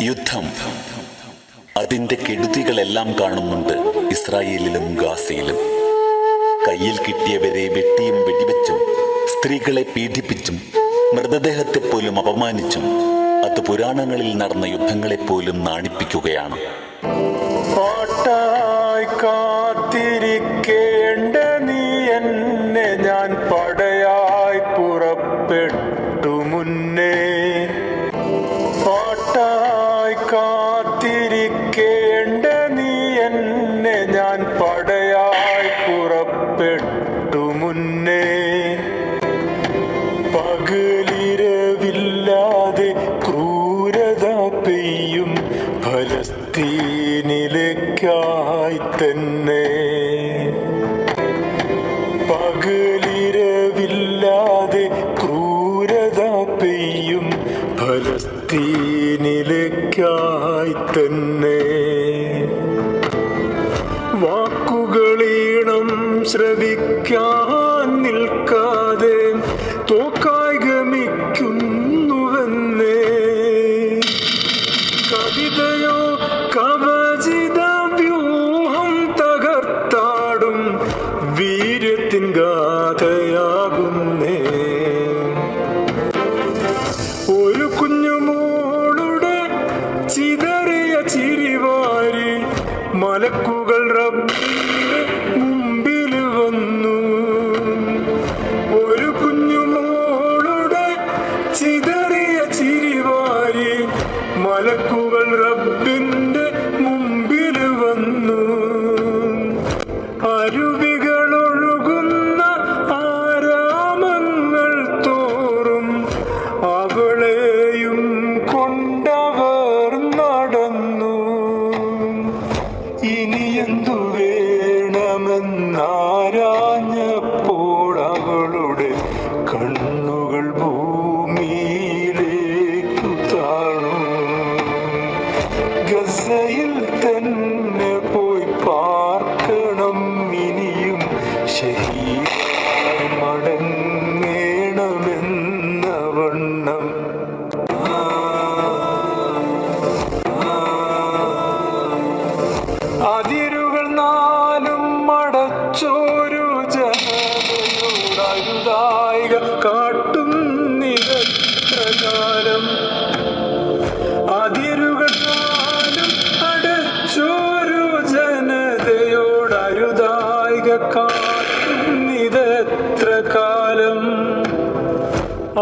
യുദ്ധം അതിൻ്റെ കെടുതികളെല്ലാം കാണുന്നുണ്ട് ഇസ്രായേലിലും ഗാസയിലും. കയ്യിൽ കിട്ടിയവരെ വെട്ടിയും വെടിവെച്ചും സ്ത്രീകളെ പീഡിപ്പിച്ചും മൃതദേഹത്തെ പോലും അപമാനിച്ചും അത് പുരാണങ്ങളിൽ നടന്ന യുദ്ധങ്ങളെപ്പോലും നാണിപ്പിക്കുകയാണ്. പാട്ടായി കാത്തിരിക്കേണ്ട നീ എന്നെ, ഞാൻ പടയായി പുറപ്പെട്ടു മുന്നേ. പാട്ടായി കാത്തിരിക്കേണ്ട നീ എന്നെ, ഞാൻ പടയായി പുറപ്പെട്ടു മുന്നേ. പകലിരവില്ലാതെ ക്രൂരത പെയ്യും ഫലസ്തീനിലേക്കായി തന്നെ. പകലിരവില്ലാതെ ക്രൂരത പെയ്യും ഫലസ്തീനിലേക്കായി തന്നെ. വാക്കുകളീണം ശ്രവിക്കാൻ നിൽക്കാതെ തോക്കായി ഗമിക്കുന്നുവെന്നേ. കവിതയോ കവചിത വ്യൂഹം തകർത്താടും വീര്യത്തിൻ ഗാഥയാകുന്നേ. ഒരു കുഞ്ഞുമോളുടെ ചിതറിയ ചിരിവാരി മലക്കുകൾ റബ്ബിന്റെ മുമ്പിൽ വന്നു. ഒരു കുഞ്ഞുമോളുടെ ചിതറിയ ചിരിവാരി മലക്കുകൾ റബ്ബിന്റെ മുമ്പിൽ വന്നു. അരുവികളൊഴുകുന്ന ആരാമങ്ങൾ തോറും അവളെയും കൊണ്ടവർ നടന്നു. ഇനി എന്തു വേണമെന്നാരാഞ്ഞപ്പോൾ അവളുടെ കണ്ണുകൾ ഭൂമിയിലേക്കു താണു. ഗസയിൽ തന്നെ പോയി പാർക്കണം ഇനിയും, ശഹീദായി മടങ്ങേണമെന്ന വണ്ണം. അതിരുകൾ നാലും മടച്ചോരു ജനതയോടരുതായിക കാട്ടുന്നിതകാലം. അതിരുകൾ നാലും അടച്ചോരു ജനതയോടരുതായിക കാട്ടുന്നിതെത്ര കാലം.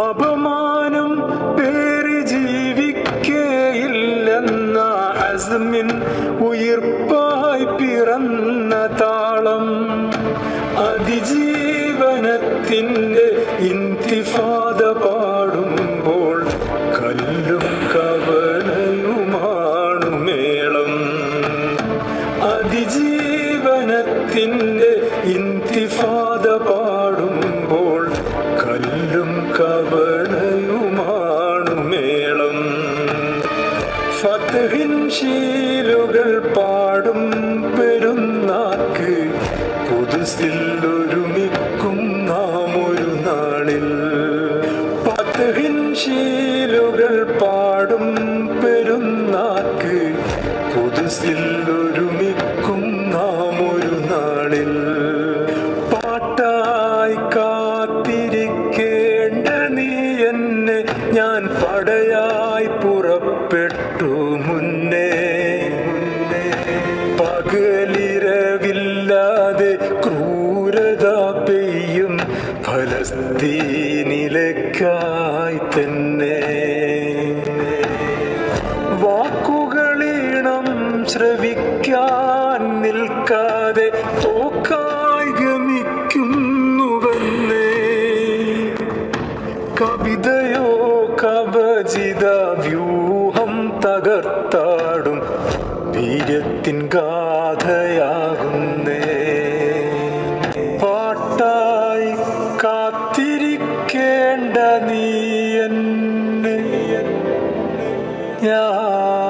അപമാനം പേറി ജീവിക്കയില്ലെന്ന അസ്മിൻ ഉയിർപ്പായി പിറന്ന താളം. അതിജീവനത്തിൻ്റെ ഇന്തിഫാദ പാടുമ്പോൾ കല്ലും കവലയുമാണു മേളം. അതിജീവനത്തിൻ്റെ ഇന്തിഫാദ പാടുമ്പോൾ കല്ലും കവലയുമാണു മേളം. ഫത്ഹിൻ ശീലുകൾ പാടും പെരുന്നാക്ക് ഖുദ്സിൽ ഒരുമിക്കും നാം ഒരു നാളിൽ. ഫത്ഹിൻ ശീലുകൾ പാടും പെരുന്നാക്ക് ഖുദ്സിൽ ഒരുമിക്കും നാം ഒരു നാളിൽ. പാട്ടായി കാത്തിരിക്കേണ്ട നീ എന്നെ, ഞാൻ പടയായി പുറപ്പെട്ടു മുന്നേ. പകലിരവില്ലാതെ ക്രൂരത പെയ്യും ഫലസ്തീനിലേക്കായി തന്നെ. വാക്കുകളീണം ശ്രവിക്കാൻ നിൽക്കാതെ തോക്കായി ഗമിക്കുന്നുവെന്നേ. കവിതയോ കവചിത വ്യൂഹം തകർത്താടും വീര്യത്തിൻ ഗാഥയാകുന്നേ. പാട്ടായി കാത്തിരിക്കേണ്ട നീ എന്നെ, ഞാൻ